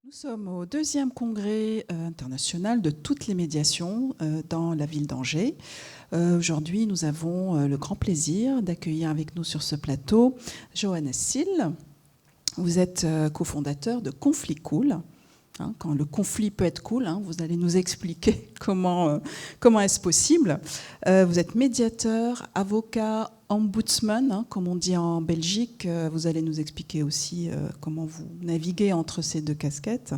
Nous sommes au deuxième congrès international de toutes les médiations dans la ville d'Angers. Aujourd'hui, nous avons le grand plaisir d'accueillir avec nous sur ce plateau Johannes Sill. Vous êtes cofondateur de Conflit Cool. Quand le conflit peut être cool, vous allez nous expliquer comment est-ce possible. Vous êtes médiateur, avocat, ombudsman, comme on dit en Belgique. Vous allez nous expliquer aussi comment vous naviguez entre ces deux casquettes.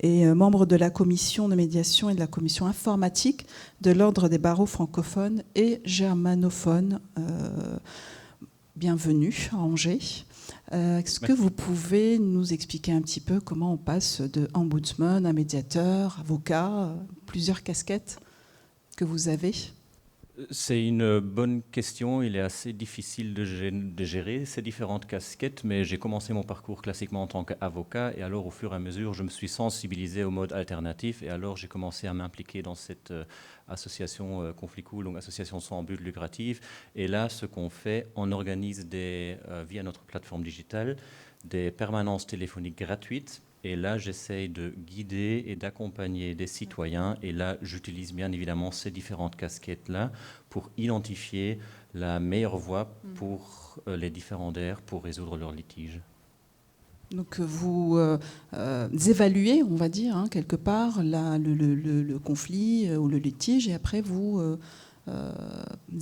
Et membre de la commission de médiation et de la commission informatique de l'Ordre des barreaux francophones et germanophones. Bienvenue à Angers. Est-ce que vous pouvez nous expliquer un petit peu comment on passe de ombudsman à médiateur, avocat, plusieurs casquettes que vous avez? C'est une bonne question. Il est assez difficile de gérer ces différentes casquettes, mais j'ai commencé mon parcours classiquement en tant qu'avocat et alors au fur et à mesure, je me suis sensibilisé au mode alternatif et alors j'ai commencé à m'impliquer dans cette association Conflit Cool, donc association sans but lucratif. Et là, ce qu'on fait, on organise via notre plateforme digitale des permanences téléphoniques gratuites. Et là, j'essaye de guider et d'accompagner des citoyens. Et là, j'utilise bien évidemment ces différentes casquettes-là pour identifier la meilleure voie pour les différendaires pour résoudre leurs litiges. Donc vous évaluez, on va dire, quelque part, le conflit ou le litige, et après vous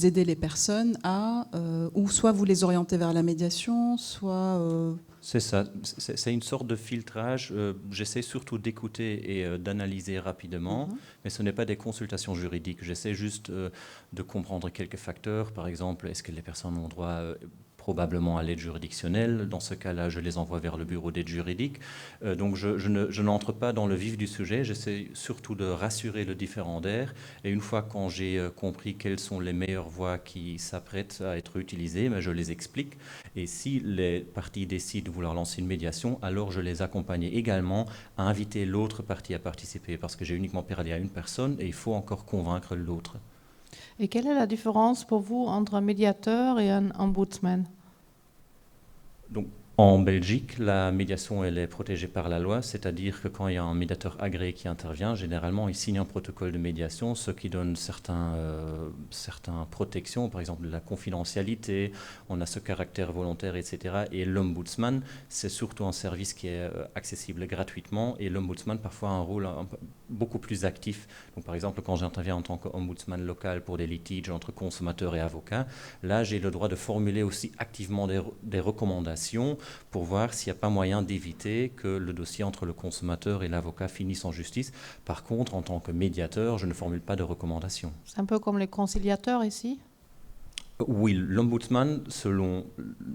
aidez les personnes à, ou soit vous les orientez vers la médiation, soit... C'est ça, c'est une sorte de filtrage. J'essaie surtout d'écouter et d'analyser rapidement, mais ce n'est pas des consultations juridiques. J'essaie juste de comprendre quelques facteurs. Par exemple, est-ce que les personnes ont droit probablement à l'aide juridictionnelle? Dans ce cas-là, je les envoie vers le bureau d'aide juridique. Donc je n'entre pas dans le vif du sujet. J'essaie surtout de rassurer le différendaire. Et une fois quand j'ai compris quelles sont les meilleures voies qui s'apprêtent à être utilisées, je les explique. Et si les parties décident de vouloir lancer une médiation, alors je les accompagne également à inviter l'autre partie à participer, parce que j'ai uniquement parlé à une personne et il faut encore convaincre l'autre. Et quelle est la différence pour vous entre un médiateur et un ombudsman? Donc, en Belgique, la médiation elle est protégée par la loi, c'est-à-dire que quand il y a un médiateur agréé qui intervient, généralement il signe un protocole de médiation, ce qui donne certaines protections, par exemple la confidentialité, on a ce caractère volontaire, etc. Et l'ombudsman, c'est surtout un service qui est accessible gratuitement, et l'ombudsman parfois a un rôle beaucoup plus actif. Donc, par exemple, quand j'interviens en tant qu'ombudsman local pour des litiges entre consommateurs et avocats, là j'ai le droit de formuler aussi activement des recommandations pour voir s'il n'y a pas moyen d'éviter que le dossier entre le consommateur et l'avocat finisse en justice. Par contre, en tant que médiateur, je ne formule pas de recommandations. C'est un peu comme les conciliateurs ici? Oui, l'ombudsman, selon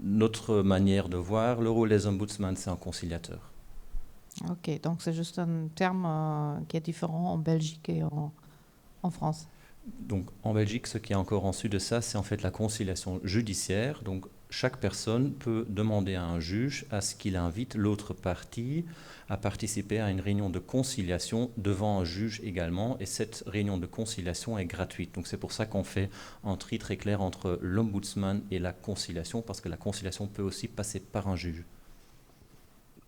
notre manière de voir, le rôle des ombudsman, c'est un conciliateur. Ok, donc c'est juste un terme qui est différent en Belgique et en France. Donc, en Belgique, ce qui est encore en dessus de ça, c'est en fait la conciliation judiciaire. Donc, chaque personne peut demander à un juge à ce qu'il invite l'autre partie à participer à une réunion de conciliation devant un juge également. Et cette réunion de conciliation est gratuite. Donc, c'est pour ça qu'on fait un tri très clair entre l'ombudsman et la conciliation, parce que la conciliation peut aussi passer par un juge.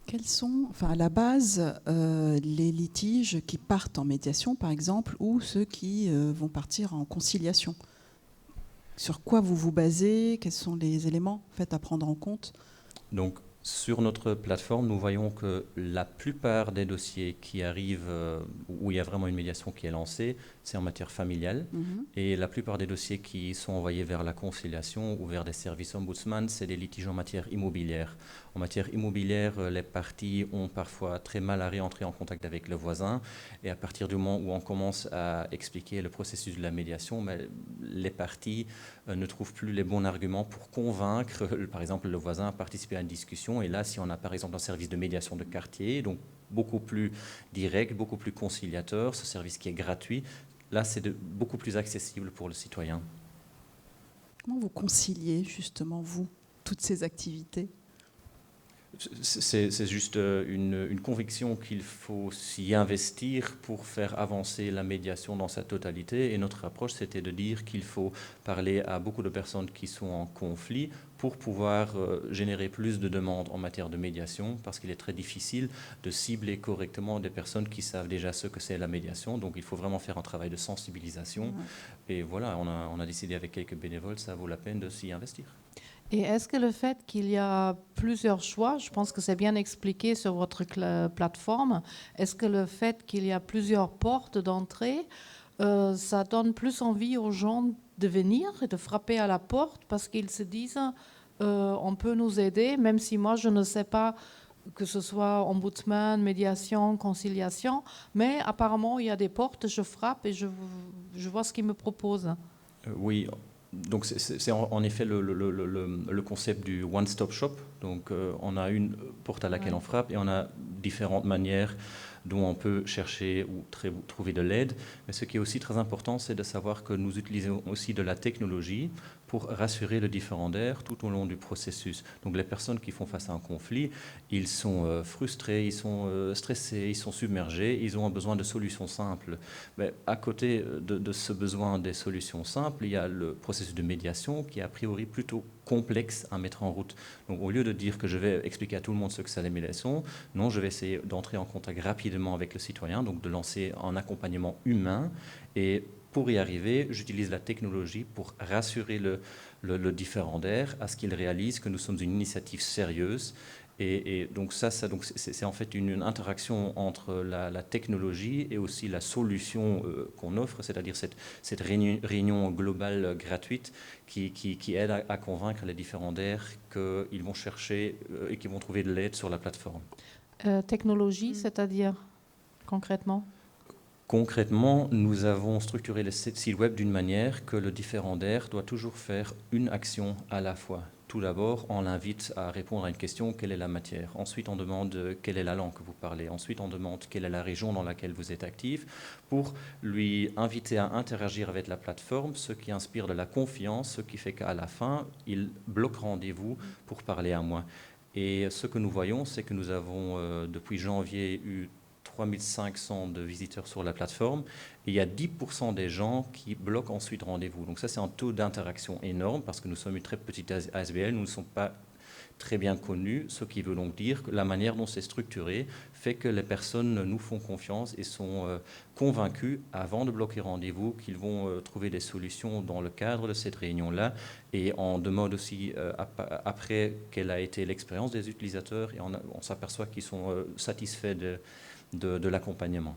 Quels sont, à la base, les litiges qui partent en médiation, par exemple, ou ceux qui vont partir en conciliation? Sur quoi vous vous basez? Quels sont les éléments à prendre en compte? Donc, sur notre plateforme, nous voyons que la plupart des dossiers qui arrivent, où il y a vraiment une médiation qui est lancée, c'est en matière familiale. Et la plupart des dossiers qui sont envoyés vers la conciliation ou vers des services ombudsman, c'est des litiges en matière immobilière. En matière immobilière, les parties ont parfois très mal à réentrer en contact avec le voisin. Et à partir du moment où on commence à expliquer le processus de la médiation, les parties ne trouvent plus les bons arguments pour convaincre, par exemple, le voisin à participer à une discussion. Et là, si on a par exemple un service de médiation de quartier, donc beaucoup plus direct, beaucoup plus conciliateur, ce service qui est gratuit, là, c'est beaucoup plus accessible pour le citoyen. Comment vous conciliez justement, vous, toutes ces activités? C'est juste une conviction qu'il faut s'y investir pour faire avancer la médiation dans sa totalité. Et notre approche, c'était de dire qu'il faut parler à beaucoup de personnes qui sont en conflit pour pouvoir générer plus de demandes en matière de médiation, parce qu'il est très difficile de cibler correctement des personnes qui savent déjà ce que c'est la médiation. Donc il faut vraiment faire un travail de sensibilisation. Et voilà, on a décidé avec quelques bénévoles, ça vaut la peine de s'y investir. Et est-ce que le fait qu'il y a plusieurs choix, je pense que c'est bien expliqué sur votre plateforme, est-ce que le fait qu'il y a plusieurs portes d'entrée, ça donne plus envie aux gens de venir et de frapper à la porte parce qu'ils se disent on peut nous aider, même si moi je ne sais pas que ce soit ombudsman, médiation, conciliation, mais apparemment il y a des portes, je frappe et je vois ce qu'ils me proposent. Oui. Donc c'est en effet le concept du one-stop shop. Donc on a une porte à laquelle on frappe et on a différentes manières dont on peut chercher ou trouver de l'aide. Mais ce qui est aussi très important, c'est de savoir que nous utilisons aussi de la technologie pour rassurer le différendaire tout au long du processus. Donc les personnes qui font face à un conflit, ils sont frustrés, ils sont stressés, ils sont submergés, ils ont besoin de solutions simples. Mais à côté de ce besoin des solutions simples, il y a le processus de médiation qui est a priori plutôt complexe à mettre en route. Donc au lieu de dire que je vais expliquer à tout le monde ce que c'est la médiation, non, je vais essayer d'entrer en contact rapidement avec le citoyen, donc de lancer un accompagnement humain. Et pour y arriver, j'utilise la technologie pour rassurer le différendaire à ce qu'il réalise que nous sommes une initiative sérieuse. Et donc c'est en fait une interaction entre la technologie et aussi la solution qu'on offre, c'est-à-dire cette réunion globale gratuite qui aide à convaincre les différendaires qu'ils vont chercher et qu'ils vont trouver de l'aide sur la plateforme. Technologie, c'est-à-dire concrètement ? Concrètement, nous avons structuré le site web d'une manière que le différendaire doit toujours faire une action à la fois. Tout d'abord, on l'invite à répondre à une question, quelle est la matière? Ensuite, on demande quelle est la langue que vous parlez. Ensuite, on demande quelle est la région dans laquelle vous êtes actif pour lui inviter à interagir avec la plateforme, ce qui inspire de la confiance, ce qui fait qu'à la fin, il bloque rendez-vous pour parler à moi. Et ce que nous voyons, c'est que nous avons depuis janvier eu 3500 de visiteurs sur la plateforme et il y a 10% des gens qui bloquent ensuite rendez-vous. Donc ça, c'est un taux d'interaction énorme parce que nous sommes une très petite ASBL, nous ne sommes pas très bien connus, ce qui veut donc dire que la manière dont c'est structuré fait que les personnes nous font confiance et sont convaincus avant de bloquer rendez-vous qu'ils vont trouver des solutions dans le cadre de cette réunion-là et on demande aussi après quelle a été l'expérience des utilisateurs et on s'aperçoit qu'ils sont satisfaits de l'accompagnement.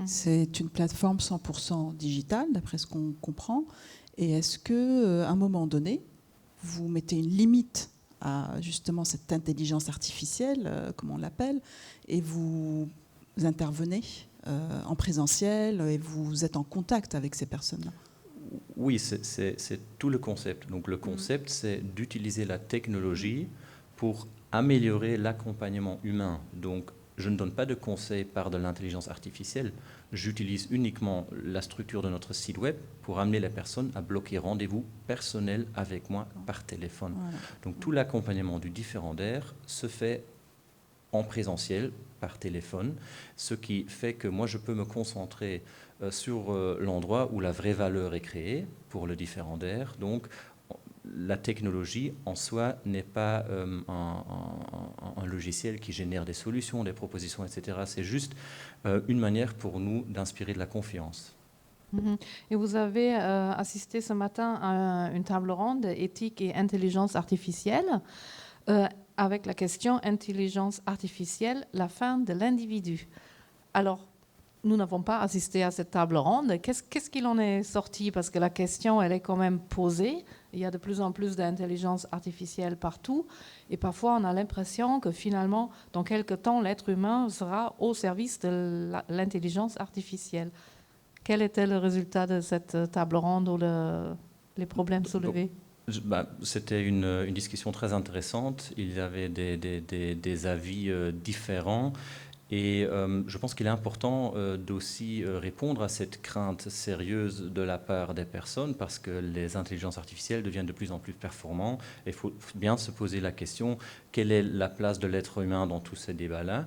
C'est une plateforme 100% digitale, d'après ce qu'on comprend. Et est-ce qu'à un moment donné, vous mettez une limite à justement cette intelligence artificielle, comme on l'appelle, et vous intervenez en présentiel et vous êtes en contact avec ces personnes-là? Oui, c'est tout le concept. Donc le concept, c'est d'utiliser la technologie pour améliorer l'accompagnement humain. Donc je ne donne pas de conseils par de l'intelligence artificielle. J'utilise uniquement la structure de notre site web pour amener les personnes à bloquer rendez-vous personnel avec moi par téléphone. Voilà. Donc tout l'accompagnement du différendaire se fait en présentiel, par téléphone, ce qui fait que moi je peux me concentrer sur l'endroit où la vraie valeur est créée pour le différendaire. Donc la technologie en soi n'est pas un logiciel qui génère des solutions, des propositions, etc. C'est juste une manière pour nous d'inspirer de la confiance. Et vous avez assisté ce matin à une table ronde éthique et intelligence artificielle avec la question intelligence artificielle, la fin de l'individu. Alors, nous n'avons pas assisté à cette table ronde. Qu'est-ce qu'il en est sorti? Parce que la question, elle est quand même posée. Il y a de plus en plus d'intelligence artificielle partout. Et parfois, on a l'impression que finalement, dans quelques temps, l'être humain sera au service de l'intelligence artificielle. Quel était le résultat de cette table ronde ou les problèmes soulevés? C'était une discussion très intéressante. Il y avait des avis différents. Et je pense qu'il est important d'aussi répondre à cette crainte sérieuse de la part des personnes parce que les intelligences artificielles deviennent de plus en plus performantes. Il faut bien se poser la question, quelle est la place de l'être humain dans tous ces débats-là?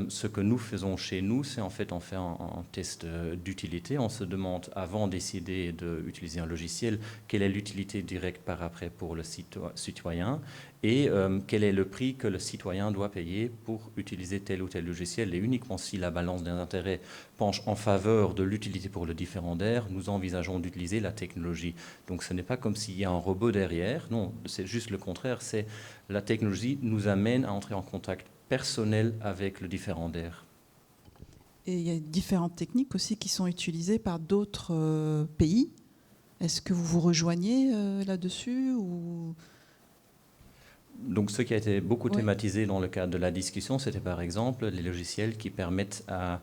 Ce que nous faisons chez nous, c'est en fait on fait un test d'utilité. On se demande, avant de décider d'utiliser un logiciel, quelle est l'utilité directe par après pour le citoyen et quel est le prix que le citoyen doit payer pour utiliser tel ou tel logiciel. Et uniquement si la balance des intérêts penche en faveur de l'utilité pour le différendaire, nous envisageons d'utiliser la technologie. Donc ce n'est pas comme s'il y a un robot derrière, non, c'est juste le contraire. C'est la technologie nous amène à entrer en contact personnel avec le différendaire. Et il y a différentes techniques aussi qui sont utilisées par d'autres pays. Est-ce que vous vous rejoignez là-dessus ou... Donc, ce qui a été beaucoup thématisé dans le cadre de la discussion, c'était par exemple les logiciels qui permettent à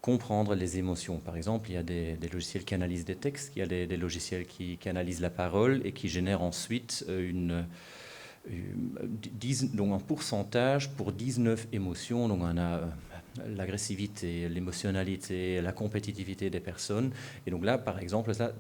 comprendre les émotions. Par exemple, il y a des logiciels qui analysent des textes, il y a des logiciels qui analysent la parole et qui génèrent ensuite donc un pourcentage pour 19 émotions. Donc on a l'agressivité, l'émotionnalité, la compétitivité des personnes. Et donc là, par exemple, ça,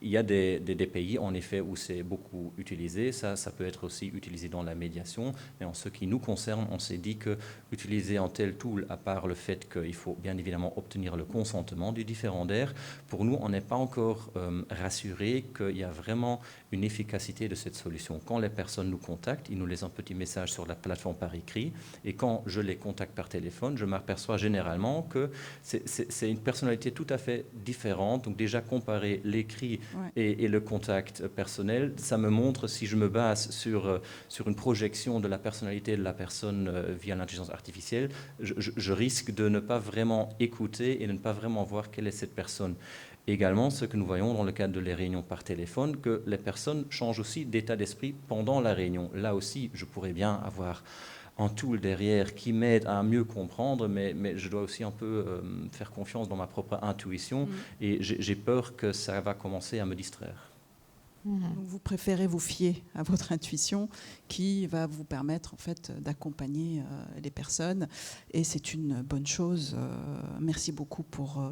il y a des pays, en effet, où c'est beaucoup utilisé. Ça peut être aussi utilisé dans la médiation. Mais en ce qui nous concerne, on s'est dit que utiliser un tel tool, à part le fait qu'il faut bien évidemment obtenir le consentement du différendaire, pour nous, on n'est pas encore rassuré qu'il y a vraiment une efficacité de cette solution. Quand les personnes nous contactent, ils nous laissent un petit message sur la plateforme par écrit. Et quand je les contacte par téléphone, je m'aperçois généralement que c'est une personnalité tout à fait différente. Donc déjà, comparer l'écrit et le contact personnel, ça me montre, si je me base sur une projection de la personnalité de la personne via l'intelligence artificielle, je risque de ne pas vraiment écouter et de ne pas vraiment voir quelle est cette personne. Également, ce que nous voyons dans le cadre de les réunions par téléphone, que les personnes changent aussi d'état d'esprit pendant la réunion. Là aussi, je pourrais bien avoir un tool derrière qui m'aide à mieux comprendre, mais je dois aussi un peu faire confiance dans ma propre intuition et j'ai peur que ça va commencer à me distraire. Donc vous préférez vous fier à votre intuition qui va vous permettre en fait d'accompagner les personnes et c'est une bonne chose. Merci beaucoup pour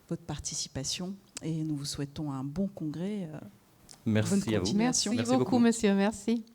votre participation et nous vous souhaitons un bon congrès. Merci à vous. Merci beaucoup, monsieur. Merci.